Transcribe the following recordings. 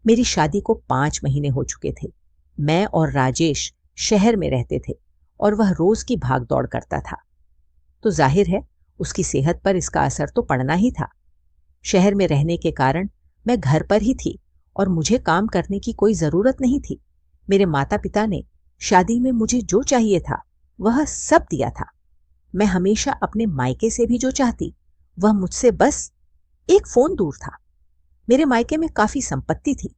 मेरी शादी को 5 महीने हो चुके थे। मैं और राजेश शहर में रहते थे और वह रोज की भाग दौड़ करता था, तो जाहिर है उसकी सेहत पर इसका असर तो पड़ना ही था। शहर में रहने के कारण मैं घर पर ही थी और मुझे काम करने की कोई जरूरत नहीं थी। मेरे माता पिता ने शादी में मुझे जो चाहिए था वह सब दिया था। मैं हमेशा अपने मायके से भी जो चाहती वह मुझसे बस एक फोन दूर था। मेरे मायके में काफी संपत्ति थी।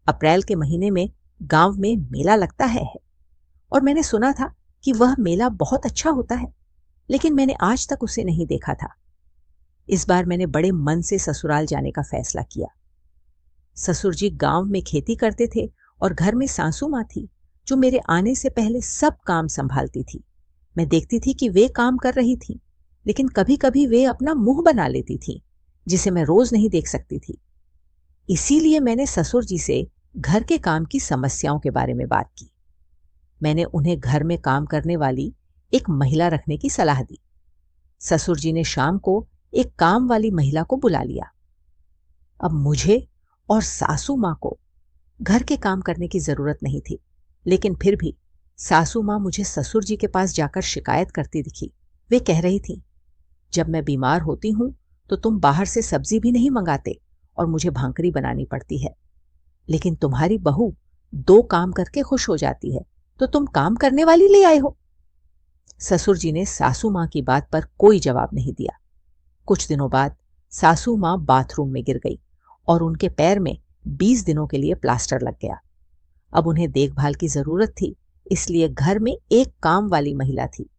अप्रैल के महीने में गांव में मेला लगता है और मैंने सुना था कि वह मेला बहुत अच्छा होता है, लेकिन मैंने आज तक उसे नहीं देखा था। इस बार मैंने बड़े मन से ससुराल जाने का फैसला किया। ससुर जी गांव में खेती करते थे और घर में सासू माँ थी जो मेरे आने से पहले सब काम संभालती थी। मैं देखती थी कि वे काम कर रही थी, लेकिन कभी कभी वे अपना मुंह बना लेती थी जिसे मैं रोज नहीं देख सकती थी। इसीलिए मैंने ससुर जी से घर के काम की समस्याओं के बारे में बात की। मैंने उन्हें घर में काम करने वाली एक महिला रखने की सलाह दी। ससुर जी ने शाम को एक काम वाली महिला को बुला लिया। अब मुझे और सासू माँ को घर के काम करने की जरूरत नहीं थी, लेकिन फिर भी सासू माँ मुझे ससुर जी के पास जाकर शिकायत करती दिखी। वे कह रही थी, जब मैं बीमार होती हूं तो तुम बाहर से सब्जी भी नहीं मंगाते और मुझे भांकरी बनानी पड़ती है, लेकिन तुम्हारी बहू 2 काम करके खुश हो जाती है, तो तुम काम करने वाली ले आए हो। ससुर जी ने सासू माँ की बात पर कोई जवाब नहीं दिया। कुछ दिनों बाद सासू माँ बाथरूम में गिर गई और उनके पैर में 20 दिनों के लिए प्लास्टर लग गया। अब उन्हें देखभाल की जरूरत थी, इसलिए घर में एक काम वाली महिला थी।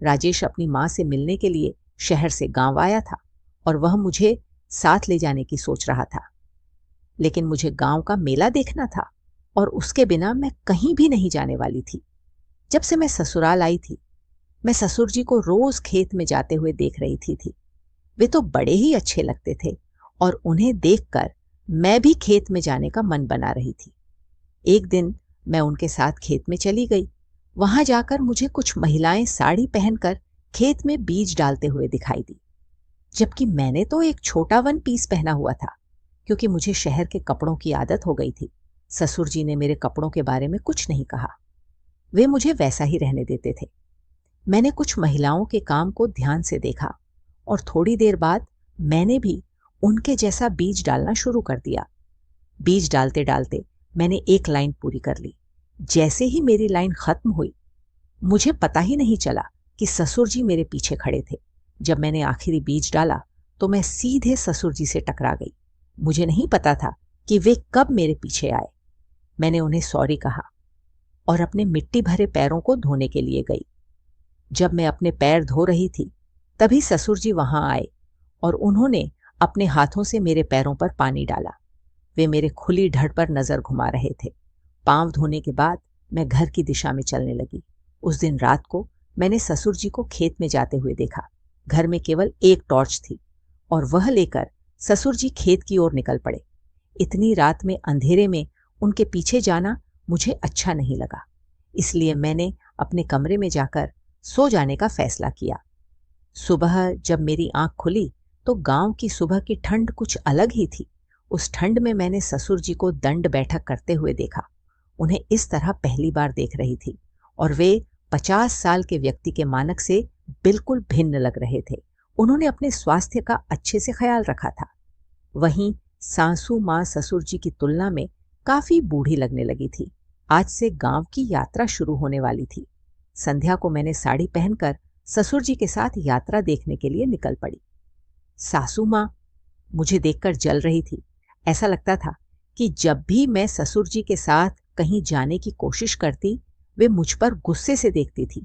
राजेश अपनी माँ से मिलने के लिए शहर से गांव आया था और वह मुझे साथ ले जाने की सोच रहा था, लेकिन मुझे गांव का मेला देखना था और उसके बिना मैं कहीं भी नहीं जाने वाली थी। जब से मैं ससुराल आई थी, मैं ससुर जी को रोज खेत में जाते हुए देख रही थी। वे तो बड़े ही अच्छे लगते थे और उन्हें देखकर मैं भी खेत में जाने का मन बना रही थी। एक दिन मैं उनके साथ खेत में चली गई। वहां जाकर मुझे कुछ महिलाएं साड़ी पहनकर खेत में बीज डालते हुए दिखाई दी, जबकि मैंने तो एक छोटा 1 पीस पहना हुआ था, क्योंकि मुझे शहर के कपड़ों की आदत हो गई थी। ससुर जी ने मेरे कपड़ों के बारे में कुछ नहीं कहा, वे मुझे वैसा ही रहने देते थे। मैंने कुछ महिलाओं के काम को ध्यान से देखा और थोड़ी देर बाद मैंने भी उनके जैसा बीज डालना शुरू कर दिया। बीज डालते डालते मैंने एक लाइन पूरी कर ली। जैसे ही मेरी लाइन खत्म हुई, मुझे पता ही नहीं चला कि ससुर जी मेरे पीछे खड़े थे। जब मैंने आखिरी बीज डाला तो मैं सीधे ससुर जी से टकरा गई। मुझे नहीं पता था कि वे कब मेरे पीछे आए। मैंने उन्हें सॉरी कहा और अपने मिट्टी भरे पैरों को धोने के लिए गई। जब मैं अपने पैर धो रही थी, तभी ससुर जी वहां आए और उन्होंने अपने हाथों से मेरे पैरों पर पानी डाला। वे मेरे खुली ढड़ पर नजर घुमा रहे थे। पांव धोने के बाद मैं घर की दिशा में चलने लगी। उस दिन रात को मैंने ससुर जी को खेत में जाते हुए देखा। घर में केवल एक टॉर्च थी और वह लेकर ससुर जी खेत की ओर निकल पड़े। इतनी रात में अंधेरे में उनके पीछे जाना मुझे अच्छा नहीं लगा, इसलिए मैंने अपने कमरे में जाकर सो जाने का फैसला किया। सुबह जब मेरी आंख खुली तो गांव की सुबह की ठंड कुछ अलग ही थी। उस ठंड में मैंने ससुर जी को दंड बैठक करते हुए देखा। उन्हें इस तरह पहली बार देख रही थी और वे 50 साल के व्यक्ति के मानक से बिल्कुल भिन्न लग रहे थे। उन्होंने अपने स्वास्थ्य का अच्छे से ख्याल रखा था। वहीं सासू माँ ससुर जी की तुलना में काफी बूढ़ी लगने लगी थी। आज से गांव की यात्रा शुरू होने वाली थी। संध्या को मैंने साड़ी पहनकर ससुर जी के साथ यात्रा देखने के लिए निकल पड़ी। सासू माँ मुझे देखकर जल रही थी। ऐसा लगता था कि जब भी मैं ससुर जी के साथ कहीं जाने की कोशिश करती, वे मुझ पर गुस्से से देखती थी।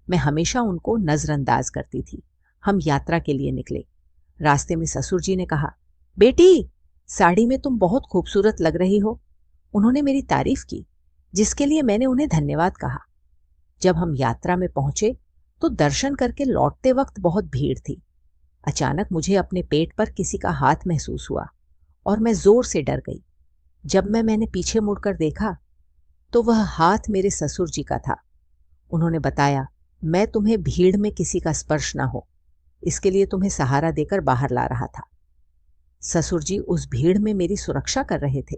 मैं हमेशा उनको नजरअंदाज करती थी। हम यात्रा के लिए निकले। रास्ते में ससुर जी ने कहा, बेटी, साड़ी में तुम बहुत खूबसूरत लग रही हो। उन्होंने मेरी तारीफ की, जिसके लिए मैंने उन्हें धन्यवाद कहा। जब हम यात्रा में पहुंचे तो दर्शन करके लौटते वक्त बहुत भीड़ थी। अचानक मुझे अपने पेट पर किसी का हाथ महसूस हुआ और मैं जोर से डर गई। जब मैंने पीछे मुड़कर देखा तो वह हाथ मेरे ससुर जी का था। उन्होंने बताया, मैं तुम्हें भीड़ में किसी का स्पर्श ना हो, इसके लिए तुम्हें सहारा देकर बाहर ला रहा था। ससुर जी उस भीड़ में मेरी सुरक्षा कर रहे थे।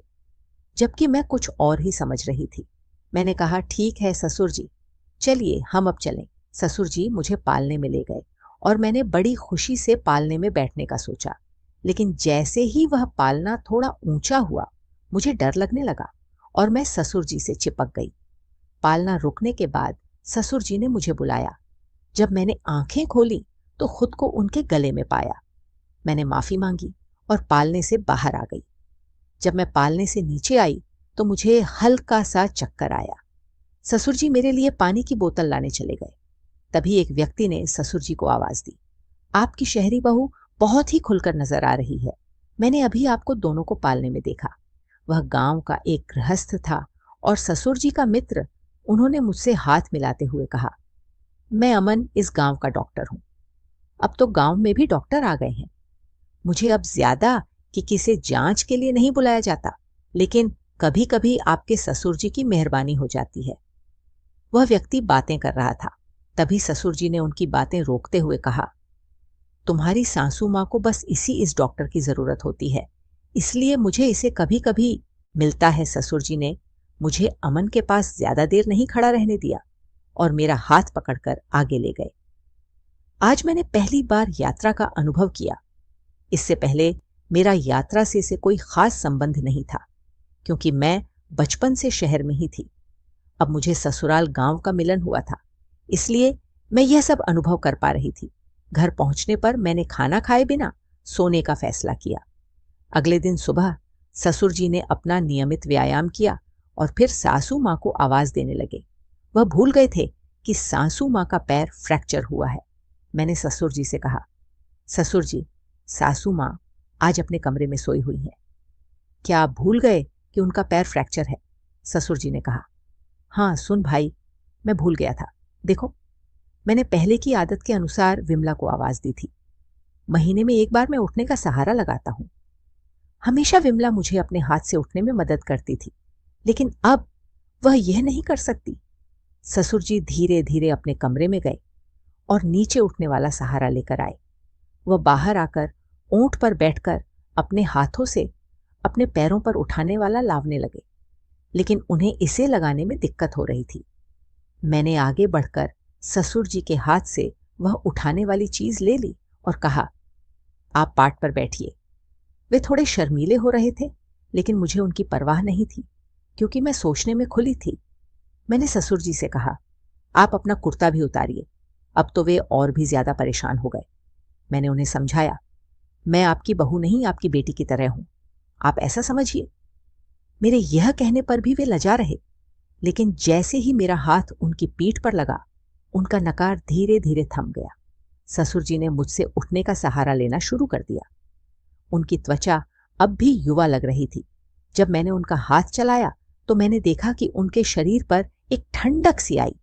जबकि मैं कुछ और ही समझ रही थी। मैंने कहा, ठीक है ससुर जी, चलिए हम अब चलें। ससुर जी मुझे पालने में ले गए और मैंने बड़ी खुशी से पालने में बैठने का सोचा। लेकिन जैसे ही वह पालना थोड़ा ऊंचा हुआ, मुझे डर लगने लगा और मैं ससुर जी से चिपक गई। पालना रुकने के बाद ससुर जी ने मुझे बुलाया। जब मैंने आंखें खोली तो खुद को उनके गले में पाया। मैंने माफी मांगी और पालने से बाहर आ गई। जब मैं पालने से नीचे आई तो मुझे हल्का सा चक्कर आया। ससुर जी मेरे लिए पानी की बोतल लाने चले गए। तभी एक व्यक्ति ने ससुर जी को आवाज दी, आपकी शहरी बहू बहुत ही खुलकर नजर आ रही है। मैंने अभी आपको दोनों को पालने में देखा। वह गांव का एक गृहस्थ था और ससुर जी का मित्र। उन्होंने मुझसे हाथ मिलाते हुए कहा, मैं अमन इस गांव का डॉक्टर हूं। अब तो गांव में भी डॉक्टर आ गए हैं। मुझे अब ज्यादा कि किसी जांच के लिए नहीं बुलाया जाता, लेकिन कभी कभी आपके ससुर जी की मेहरबानी हो जाती है। वह व्यक्ति बातें कर रहा था। तभी ससुर जी ने उनकी बातें रोकते हुए कहा, तुम्हारी सासू माँ को बस इस डॉक्टर की जरूरत होती है, इसलिए मुझे इसे कभी कभी मिलता है। ससुर जी ने मुझे अमन के पास ज्यादा देर नहीं खड़ा रहने दिया और मेरा हाथ पकड़कर आगे ले गए। आज मैंने पहली बार यात्रा का अनुभव किया। इससे पहले मेरा यात्रा से इसे कोई खास संबंध नहीं था, क्योंकि मैं बचपन से शहर में ही थी। अब मुझे ससुराल गांव का मिलन हुआ था, इसलिए मैं यह सब अनुभव कर पा रही थी। घर पहुंचने पर मैंने खाना खाए बिना सोने का फैसला किया। अगले दिन सुबह ससुर जी ने अपना नियमित व्यायाम किया और फिर सासू माँ को आवाज देने लगे। वह भूल गए थे कि सासू माँ का पैर फ्रैक्चर हुआ है। मैंने ससुर जी से कहा, ससुर जी, सासू माँ आज अपने कमरे में सोई हुई हैं। क्या आप भूल गए कि उनका पैर फ्रैक्चर है? ससुर जी ने कहा, हाँ सुन भाई, मैं भूल गया था। देखो, मैंने पहले की आदत के अनुसार विमला को आवाज दी थी। महीने में एक बार मैं उठने का सहारा लगाता हूं। हमेशा विमला मुझे अपने हाथ से उठने में मदद करती थी, लेकिन अब वह यह नहीं कर सकती। ससुर जी धीरे धीरे अपने कमरे में गए और नीचे उठने वाला सहारा लेकर आए। वह बाहर आकर ऊंट पर बैठकर अपने हाथों से अपने पैरों पर उठाने वाला लावने लगे, लेकिन उन्हें इसे लगाने में दिक्कत हो रही थी। मैंने आगे बढ़कर ससुर जी के हाथ से वह उठाने वाली चीज ले ली और कहा, आप पाट पर बैठिए। वे थोड़े शर्मीले हो रहे थे, लेकिन मुझे उनकी परवाह नहीं थी, क्योंकि मैं सोचने में खुली थी। मैंने ससुर जी से कहा, आप अपना कुर्ता भी उतारिए। अब तो वे और भी ज्यादा परेशान हो गए। मैंने उन्हें समझाया, मैं आपकी बहू नहीं, आपकी बेटी की तरह हूं, आप ऐसा समझिए। मेरे यह कहने पर भी वे लजा रहे, लेकिन जैसे ही मेरा हाथ उनकी पीठ पर लगा, उनका नकार धीरे धीरे थम गया। ससुर जी ने मुझसे उठने का सहारा लेना शुरू कर दिया। उनकी त्वचा अब भी युवा लग रही थी। जब मैंने उनका हाथ चलाया तो मैंने देखा कि उनके शरीर पर एक ठंडक सी आई।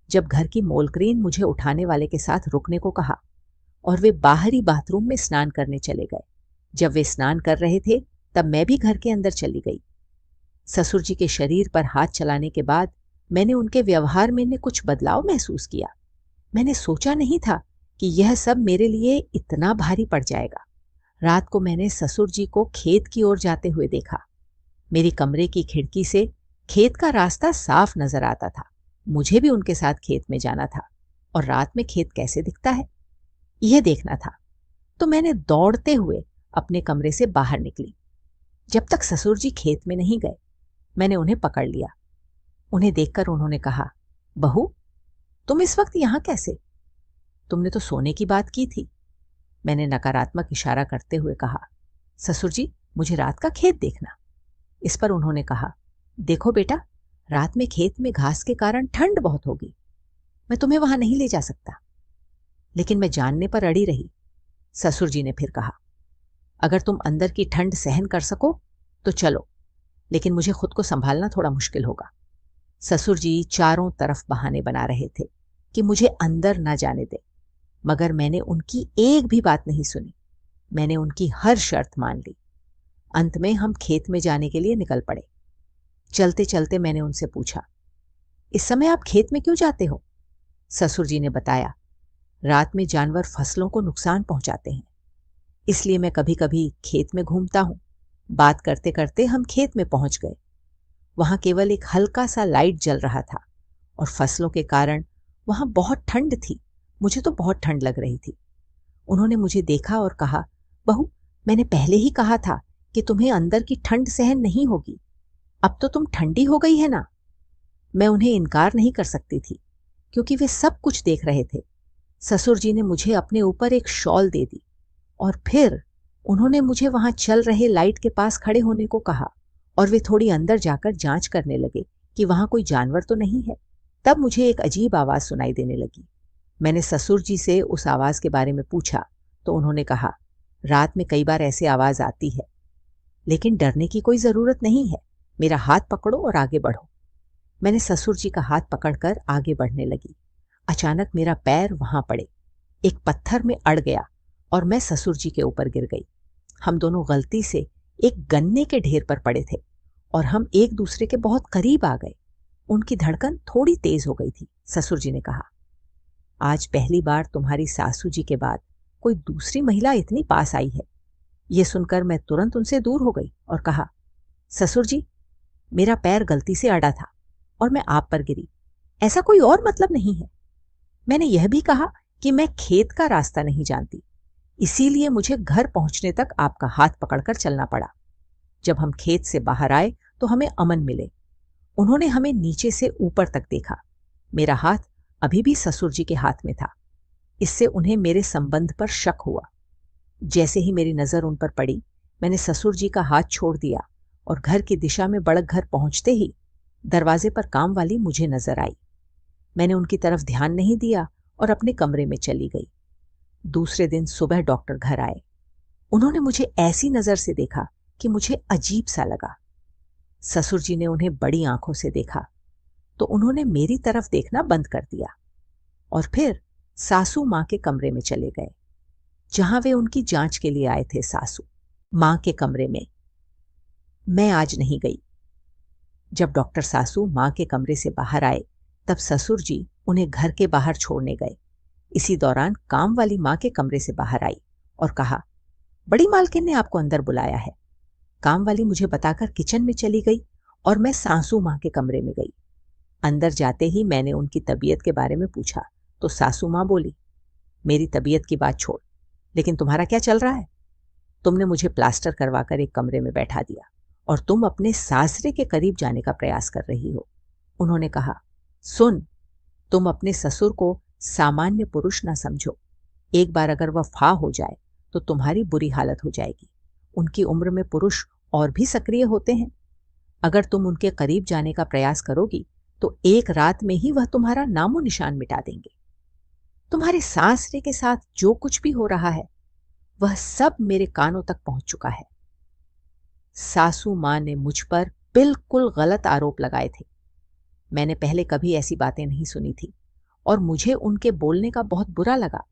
जब घर की मोलकरीन मुझे उठाने वाले के साथ रुकने को कहा और वे बाहरी बाथरूम में स्नान करने चले गए। जब वे स्नान कर रहे थे तब मैं भी घर के अंदर चली गई। ससुर जी के शरीर पर हाथ चलाने के बाद मैंने उनके व्यवहार में कुछ बदलाव महसूस किया। मैंने सोचा नहीं था कि यह सब मेरे लिए इतना भारी पड़ जाएगा। रात को मैंने ससुर जी को खेत की ओर जाते हुए देखा। मेरी कमरे की खिड़की से खेत का रास्ता साफ नजर आता था। मुझे भी उनके साथ खेत में जाना था और रात में खेत कैसे दिखता है यह देखना था। तो मैंने दौड़ते हुए अपने कमरे से बाहर निकली। जब तक ससुर जी खेत में नहीं गए, मैंने उन्हें पकड़ लिया। उन्हें देखकर उन्होंने कहा, बहू, तुम इस वक्त यहां कैसे? तुमने तो सोने की बात की थी। मैंने नकारात्मक इशारा करते हुए कहा, ससुर जी, मुझे रात का खेत देखना। इस पर उन्होंने कहा, देखो बेटा, रात में खेत में घास के कारण ठंड बहुत होगी, मैं तुम्हें वहां नहीं ले जा सकता। लेकिन मैं जानने पर अड़ी रही। ससुर जी ने फिर कहा, अगर तुम अंदर की ठंड सहन कर सको तो चलो, लेकिन मुझे खुद को संभालना थोड़ा मुश्किल होगा। ससुर जी चारों तरफ बहाने बना रहे थे कि मुझे अंदर न जाने दे, मगर मैंने उनकी एक भी बात नहीं सुनी। मैंने उनकी हर शर्त मान ली। अंत में हम खेत में जाने के लिए निकल पड़े। चलते चलते मैंने उनसे पूछा, इस समय आप खेत में क्यों जाते हो? ससुर जी ने बताया, रात में जानवर फसलों को नुकसान पहुंचाते हैं, इसलिए मैं कभी कभी खेत में घूमता हूं। बात करते करते हम खेत में पहुंच गए। वहां केवल एक हल्का सा लाइट जल रहा था और फसलों के कारण वहां बहुत ठंड थी। मुझे तो बहुत ठंड लग रही थी। उन्होंने मुझे देखा और कहा, बहू, मैंने पहले ही कहा था कि तुम्हें अंदर की ठंड सहन नहीं होगी। अब तो तुम ठंडी हो गई है ना। मैं उन्हें इनकार नहीं कर सकती थी क्योंकि वे सब कुछ देख रहे थे। ससुर जी ने मुझे अपने ऊपर एक शॉल दे दी और फिर उन्होंने मुझे वहां चल रहे लाइट के पास खड़े होने को कहा और वे थोड़ी अंदर जाकर जांच करने लगे कि वहां कोई जानवर तो नहीं है। तब मुझे एक अजीब आवाज सुनाई देने लगी। मैंने ससुर जी से उस आवाज के बारे में पूछा तो उन्होंने कहा, रात में कई बार ऐसे आवाज आती है, लेकिन डरने की कोई जरूरत नहीं है। मेरा हाथ पकड़ो और आगे बढ़ो। मैंने ससुर जी का हाथ पकड़कर आगे बढ़ने लगी। अचानक मेरा पैर वहां पड़े, एक पत्थर में अड़ गया और मैं ससुर जी के ऊपर गिर गई। हम दोनों गलती से एक गन्ने के ढेर पर पड़े थे और हम एक दूसरे के बहुत करीब आ गए। उनकी धड़कन थोड़ी तेज हो गई थी। ससुर जी ने कहा, आज पहली बार तुम्हारी सासू जी के बाद कोई दूसरी महिला इतनी पास आई है। यह सुनकर मैं तुरंत उनसे दूर हो गई और कहा, ससुर जी, मेरा पैर गलती से अड़ा था और मैं आप पर गिरी, ऐसा कोई और मतलब नहीं है। मैंने यह भी कहा कि मैं खेत का रास्ता नहीं जानती, इसीलिए मुझे घर पहुंचने तक आपका हाथ पकड़कर चलना पड़ा। जब हम खेत से बाहर आए तो हमें अमन मिले। उन्होंने हमें नीचे से ऊपर तक देखा। मेरा हाथ अभी भी ससुर जी के हाथ में था। इससे उन्हें मेरे संबंध पर शक हुआ। जैसे ही मेरी नजर उन पर पड़ी, मैंने ससुर जी का हाथ छोड़ दिया और घर की दिशा में बढ़क घर पहुंचते ही दरवाजे पर काम वाली मुझे नजर आई। मैंने उनकी तरफ ध्यान नहीं दिया और अपने कमरे में चली गई। दूसरे दिन सुबह डॉक्टर घर आए। उन्होंने मुझे ऐसी नजर से देखा कि मुझे अजीब सा लगा। ससुर जी ने उन्हें बड़ी आंखों से देखा तो उन्होंने मेरी तरफ देखना बंद कर दिया और फिर सासू मां के कमरे में चले गए, जहां वे उनकी जांच के लिए आए थे। सासू मां के कमरे में मैं आज नहीं गई। जब डॉक्टर सासू मां के कमरे से बाहर आए तब ससुर जी उन्हें घर के बाहर छोड़ने गए। इसी दौरान काम वाली मां के कमरे से बाहर आई और कहा, बड़ी मालकिन ने आपको अंदर बुलाया है। काम वाली मुझे बताकर किचन में चली गई और मैं सासू मां के कमरे में गई। अंदर जाते ही मैंने उनकी तबीयत के बारे में पूछा तो सासू मां बोली, मेरी तबीयत की बात छोड़, लेकिन तुम्हारा क्या चल रहा है? तुमने मुझे प्लास्टर करवाकर एक कमरे में बैठा दिया और तुम अपने सासरे के करीब जाने का प्रयास कर रही हो। उन्होंने कहा, सुन, तुम अपने ससुर को सामान्य पुरुष ना समझो। एक बार अगर वह फा हो जाए तो तुम्हारी बुरी हालत हो जाएगी। उनकी उम्र में पुरुष और भी सक्रिय होते हैं। अगर तुम उनके करीब जाने का प्रयास करोगी तो एक रात में ही वह तुम्हारा नामो निशान मिटा देंगे। तुम्हारे सासरे के साथ जो कुछ भी हो रहा है वह सब मेरे कानों तक पहुंच चुका है। सासू मां ने मुझ पर बिल्कुल गलत आरोप लगाए थे। मैंने पहले कभी ऐसी बातें नहीं सुनी थी और मुझे उनके बोलने का बहुत बुरा लगा।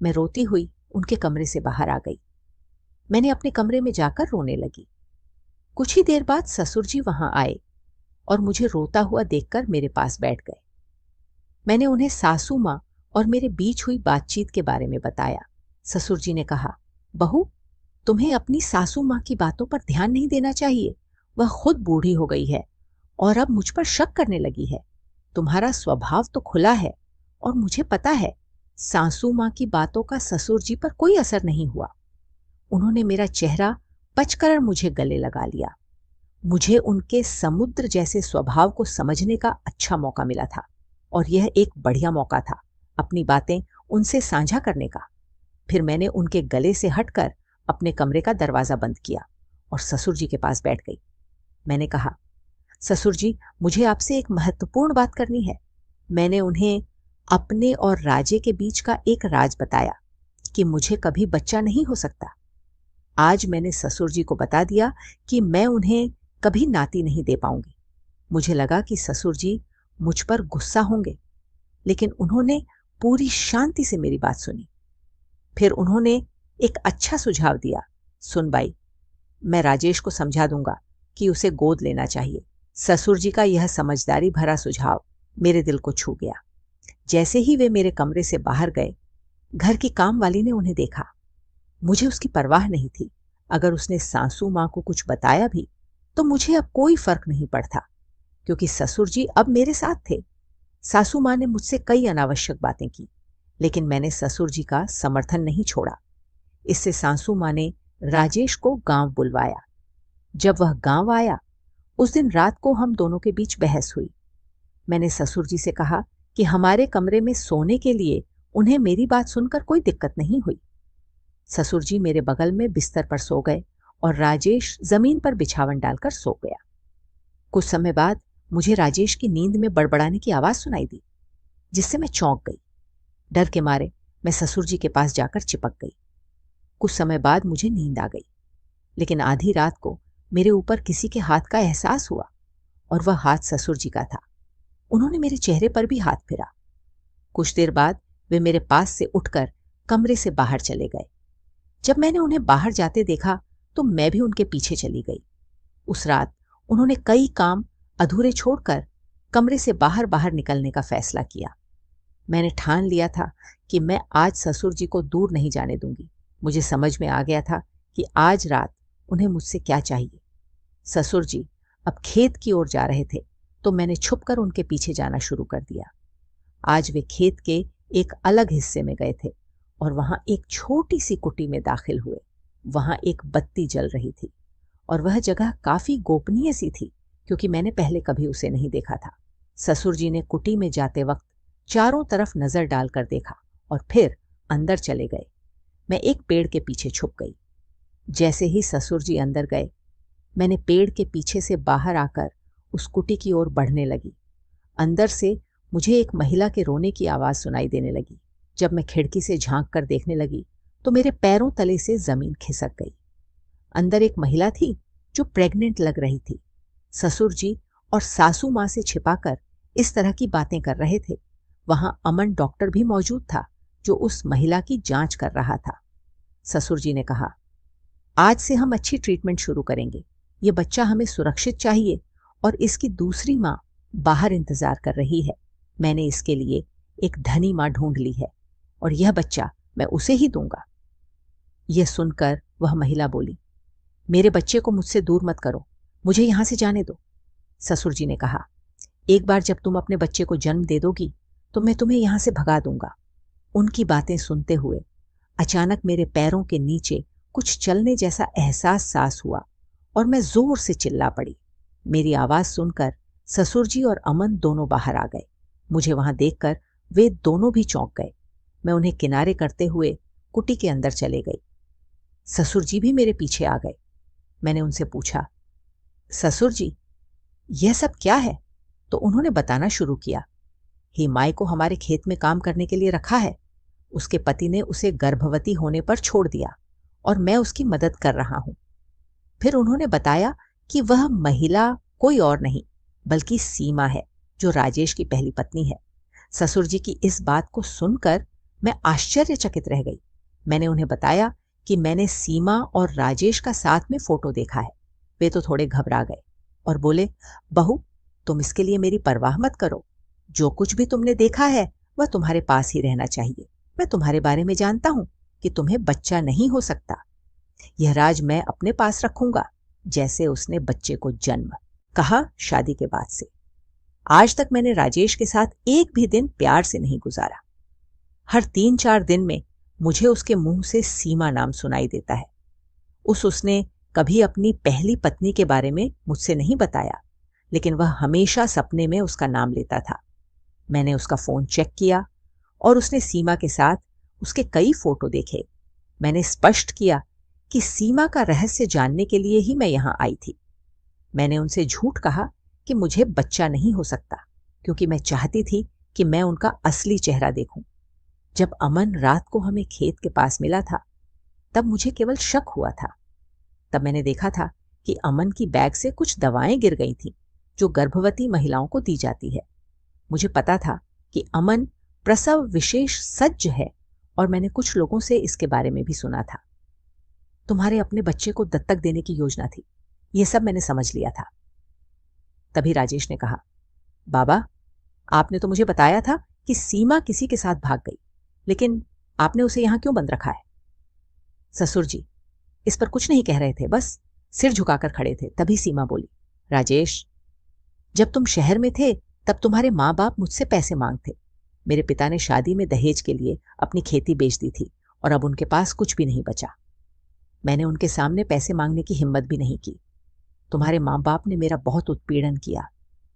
मैं रोती हुई उनके कमरे से बाहर आ गई। मैंने अपने कमरे में जाकर रोने लगी। कुछ ही देर बाद ससुर जी वहां आए और मुझे रोता हुआ देखकर मेरे पास बैठ गए। मैंने उन्हें सासू मां और मेरे बीच हुई बातचीत के बारे में बताया। ससुर जी ने कहा, बहू, तुम्हें अपनी सासू मां की बातों पर ध्यान नहीं देना चाहिए। वह खुद बूढ़ी हो गई है और अब मुझ पर शक करने लगी है। तुम्हारा स्वभाव तो खुला है और मुझे पता है सासू मां की बातों का ससुर जी पर कोई असर नहीं हुआ। उन्होंने मेरा चेहरा पचकर मुझे गले लगा लिया। मुझे उनके समुद्र जैसे स्वभाव को समझने का अच्छा मौका मिला था और यह एक बढ़िया मौका था अपनी बातें उनसे साझा करने का। फिर मैंने उनके गले से हटकर अपने कमरे का दरवाजा बंद किया और ससुर जी के पास बैठ गई। मैंने कहा, ससुर जी, मुझे आपसे एक महत्वपूर्ण बात करनी है। मैंने उन्हें अपने और राजे के बीच का एक राज बताया कि मुझे कभी बच्चा नहीं हो सकता। आज मैंने ससुर जी को बता दिया कि मैं उन्हें कभी नाती नहीं दे पाऊंगी। मुझे लगा कि ससुर जी मुझ पर गुस्सा होंगे, लेकिन उन्होंने पूरी शांति से मेरी बात सुनी। फिर उन्होंने एक अच्छा सुझाव दिया, सुन बाई, मैं राजेश को समझा दूंगा कि उसे गोद लेना चाहिए। ससुर जी का यह समझदारी भरा सुझाव मेरे दिल को छू गया। जैसे ही वे मेरे कमरे से बाहर गए, घर की काम वाली ने उन्हें देखा। मुझे उसकी परवाह नहीं थी। अगर उसने सासू मां को कुछ बताया भी तो मुझे अब कोई फर्क नहीं पड़ता। क्योंकि ससुर जी अब मेरे साथ थे। सासू माँ ने मुझसे कई अनावश्यक बातें की, लेकिन मैंने ससुर जी का समर्थन नहीं छोड़ा। इससे सासू माँ ने राजेश को गांव बुलवाया। जब वह गांव आया, उस दिन रात को हम दोनों के बीच बहस हुई। मैंने ससुर जी से कहा कि हमारे कमरे में सोने के लिए उन्हें मेरी बात सुनकर कोई दिक्कत नहीं हुई। ससुर जी मेरे बगल में बिस्तर पर सो गए और राजेश जमीन पर बिछावन डालकर सो गया। कुछ समय बाद मुझे राजेश की नींद में बड़बड़ाने की आवाज सुनाई दी, जिससे मैं चौंक गई। डर के मारे मैं ससुर जी के पास जाकर चिपक गई। कुछ समय बाद मुझे नींद आ गई, लेकिन आधी रात को मेरे ऊपर किसी के हाथ का एहसास हुआ और वह हाथ ससुर जी का था। उन्होंने मेरे चेहरे पर भी हाथ फिरा। कुछ देर बाद वे मेरे पास से उठकर कमरे से बाहर चले गए। जब मैंने उन्हें बाहर जाते देखा तो मैं भी उनके पीछे चली गई। उस रात उन्होंने कई काम अधूरे छोड़कर कमरे से बाहर बाहर निकलने का फैसला किया। मैंने ठान लिया था कि मैं आज ससुर जी को दूर नहीं जाने दूंगी। मुझे समझ में आ गया था कि आज रात उन्हें मुझसे क्या चाहिए। ससुर जी अब खेत की ओर जा रहे थे, तो मैंने छुपकर उनके पीछे जाना शुरू कर दिया। आज वे खेत के एक अलग हिस्से में गए थे और वहां एक छोटी सी कुटी में दाखिल हुए। वहां एक बत्ती जल रही थी और वह जगह काफी गोपनीय सी थी, क्योंकि मैंने पहले कभी उसे नहीं देखा था। ससुर जी ने कुटी में जाते वक्त चारों तरफ नजर डालकर देखा और फिर अंदर चले गए। मैं एक पेड़ के पीछे छुप गई। जैसे ही ससुर जी अंदर गए, मैंने पेड़ के पीछे से बाहर आकर उस कुटी की ओर बढ़ने लगी। अंदर से मुझे एक महिला के रोने की आवाज सुनाई देने लगी। जब मैं खिड़की से झांक कर देखने लगी तो मेरे पैरों तले से जमीन खिसक गई। अंदर एक महिला थी जो प्रेग्नेंट लग रही थी। ससुर जी और सासू माँ से छिपाकर इस तरह की बातें कर रहे थे। वहां अमन डॉक्टर भी मौजूद था, जो उस महिला की जांच कर रहा था। ससुर जी ने कहा, आज से हम अच्छी ट्रीटमेंट शुरू करेंगे। ये बच्चा हमें सुरक्षित चाहिए और इसकी दूसरी माँ बाहर इंतजार कर रही है। मैंने इसके लिए एक धनी माँ ढूंढ ली है और यह बच्चा मैं उसे ही दूंगा। यह सुनकर वह महिला बोली, मेरे बच्चे को मुझसे दूर मत करो, मुझे यहां से जाने दो। ससुर जी ने कहा, एक बार जब तुम अपने बच्चे को जन्म दे दोगी तो मैं तुम्हें यहां से भगा दूंगा। उनकी बातें सुनते हुए अचानक मेरे पैरों के नीचे कुछ चलने जैसा एहसास सांस हुआ और मैं जोर से चिल्ला पड़ी। मेरी आवाज सुनकर ससुर जी और अमन दोनों बाहर आ गए। मुझे वहां देखकर वे दोनों भी चौंक गए। मैं उन्हें किनारे करते हुए कुटी के अंदर चले गई। ससुर जी भी मेरे पीछे आ गए। मैंने उनसे पूछा, ससुर जी, यह सब क्या है? तो उन्होंने बताना शुरू किया, हिमाई को हमारे खेत में काम करने के लिए रखा है। उसके पति ने उसे गर्भवती होने पर छोड़ दिया और मैं उसकी मदद कर रहा हूं। फिर उन्होंने बताया कि वह महिला कोई और नहीं बल्कि सीमा है, जो राजेश की पहली पत्नी है। ससुर जी की इस बात को सुनकर मैं आश्चर्यचकित रह गई। मैंने उन्हें बताया कि मैंने सीमा और राजेश का साथ में फोटो देखा है। वे तो थोड़े घबरा गए और बोले, बहू, तुम इसके लिए मेरी परवाह मत करो। जो कुछ भी तुमने देखा है वह तुम्हारे पास ही रहना चाहिए। मैं तुम्हारे बारे में जानता हूं कि तुम्हें बच्चा नहीं हो सकता। यह राज मैं अपने पास रखूंगा, जैसे उसने बच्चे को जन्म कहा। शादी के बाद से आज तक मैंने राजेश के साथ एक भी दिन प्यार से नहीं गुजारा। हर 3-4 दिन में मुझे उसके मुंह से सीमा नाम सुनाई देता है। उसने कभी अपनी पहली पत्नी के बारे में मुझसे नहीं बताया, लेकिन वह हमेशा सपने में उसका नाम लेता था। मैंने उसका फोन चेक किया और उसने सीमा के साथ उसके कई फोटो देखे। मैंने स्पष्ट किया कि सीमा का रहस्य जानने के लिए ही मैं यहां आई थी। मैंने उनसे झूठ कहा कि मुझे बच्चा नहीं हो सकता, क्योंकि मैं चाहती थी कि मैं उनका असली चेहरा देखूं। जब अमन रात को हमें खेत के पास मिला था, तब मुझे केवल शक हुआ था। तब मैंने देखा था कि अमन की बैग से कुछ दवाएं गिर गई थीं, जो गर्भवती महिलाओं को दी जाती है। मुझे पता था कि अमन प्रसव विशेष सज्ज है और मैंने कुछ लोगों से इसके बारे में भी सुना था। तुम्हारे अपने बच्चे को दत्तक देने की योजना थी, यह सब मैंने समझ लिया था। तभी राजेश ने कहा, बाबा, आपने तो मुझे बताया था कि सीमा किसी के साथ भाग गई, लेकिन आपने उसे यहां क्यों बंद रखा है? ससुर जी इस पर कुछ नहीं कह रहे थे, बस सिर झुकाकर खड़े थे। तभी सीमा बोली, राजेश, जब तुम शहर में थे तब तुम्हारे माँ बाप मुझसे पैसे मांगते। मेरे पिता ने शादी में दहेज के लिए अपनी खेती बेच दी थी और अब उनके पास कुछ भी नहीं बचा। मैंने उनके सामने पैसे मांगने की हिम्मत भी नहीं की। तुम्हारे माँ बाप ने मेरा बहुत उत्पीड़न किया।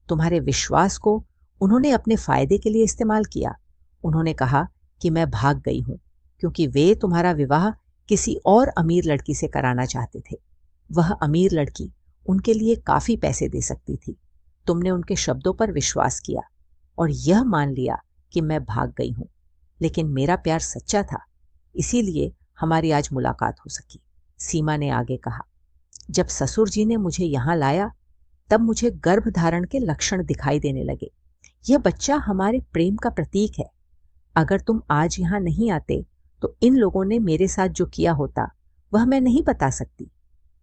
तुम्हारे विश्वास को उन्होंने अपने फायदे के लिए इस्तेमाल किया। उन्होंने कहा कि मैं भाग गई हूं क्योंकि वे तुम्हारा विवाह किसी और अमीर लड़की से कराना चाहते थे। वह अमीर लड़की उनके लिए काफी पैसे दे सकती थी। तुमने उनके शब्दों पर विश्वास किया और यह मान लिया कि मैं भाग गई हूं, लेकिन मेरा प्यार सच्चा था, इसीलिए हमारी आज मुलाकात हो सकी। सीमा ने आगे कहा, जब ससुर जी ने मुझे यहां लाया तब मुझे गर्भधारण के लक्षण दिखाई देने लगे। यह बच्चा हमारे प्रेम का प्रतीक है। अगर तुम आज यहां नहीं आते तो इन लोगों ने मेरे साथ जो किया होता वह मैं नहीं बता सकती।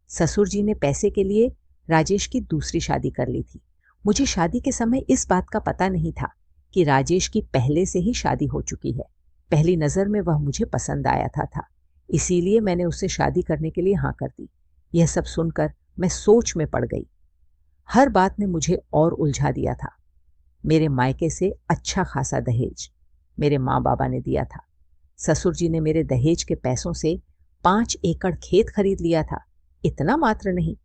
ससुर जी ने पैसे के लिए राजेश की दूसरी शादी कर ली थी। मुझे शादी के समय इस बात का पता नहीं था कि राजेश की पहले से ही शादी हो चुकी है। पहली नजर में वह मुझे पसंद आया था, इसीलिए मैंने उससे शादी करने के लिए हाँ कर दी। यह सब सुनकर मैं सोच में पड़ गई। हर बात ने मुझे और उलझा दिया था। मेरे मायके से अच्छा खासा दहेज मेरे माँ बाबा ने दिया था। ससुर जी ने मेरे दहेज के पैसों से 5 एकड़ खेत खरीद लिया था। इतना मात्र नहीं,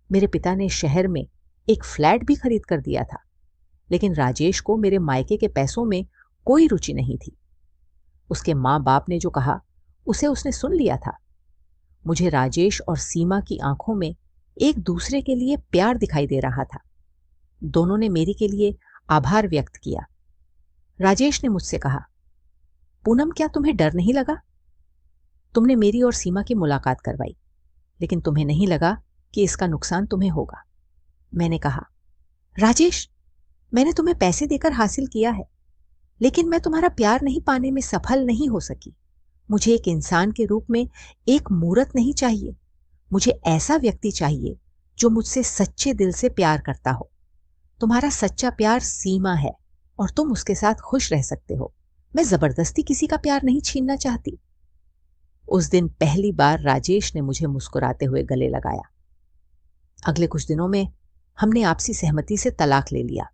मेरे पिता ने शहर में एक फ्लैट भी खरीद कर दिया था। लेकिन राजेश को मेरे मायके के पैसों में कोई रुचि नहीं थी। उसके माँ बाप ने जो कहा उसे उसने सुन लिया था। मुझे राजेश और सीमा की आंखों में एक दूसरे के लिए प्यार दिखाई दे रहा था। दोनों ने मेरी के लिए आभार व्यक्त किया। राजेश ने मुझसे कहा, पूनम, क्या तुम्हें डर नहीं लगा? तुमने मेरी और सीमा की मुलाकात करवाई, लेकिन तुम्हें नहीं लगा कि इसका नुकसान तुम्हें होगा? मैंने कहा, राजेश, मैंने तुम्हें पैसे देकर हासिल किया है, लेकिन मैं तुम्हारा प्यार नहीं पाने में सफल नहीं हो सकी। मुझे एक इंसान के रूप में एक मूरत नहीं चाहिए। मुझे ऐसा व्यक्ति चाहिए जो मुझसे सच्चे दिल से प्यार करता हो। तुम्हारा सच्चा प्यार सीमा है और तुम उसके साथ खुश रह सकते हो। मैं जबरदस्ती किसी का प्यार नहीं छीनना चाहती। उस दिन पहली बार राजेश ने मुझे मुस्कुराते हुए गले लगाया। अगले कुछ दिनों में हमने आपसी सहमति से तलाक ले लिया।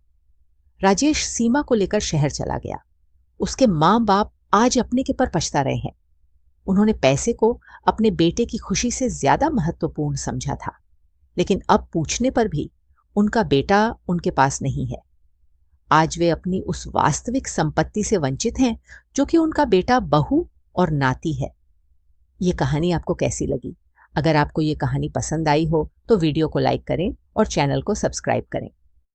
राजेश सीमा को लेकर शहर चला गया। उसके माँ बाप आज अपने के पर पछता रहे हैं। उन्होंने पैसे को अपने बेटे की खुशी से ज्यादा महत्वपूर्ण समझा था, लेकिन अब पूछने पर भी उनका बेटा उनके पास नहीं है। आज वे अपनी उस वास्तविक संपत्ति से वंचित हैं जो कि उनका बेटा, बहू और नाती है। ये कहानी आपको कैसी लगी? अगर आपको ये कहानी पसंद आई हो तो वीडियो को लाइक करें और चैनल को सब्सक्राइब करें।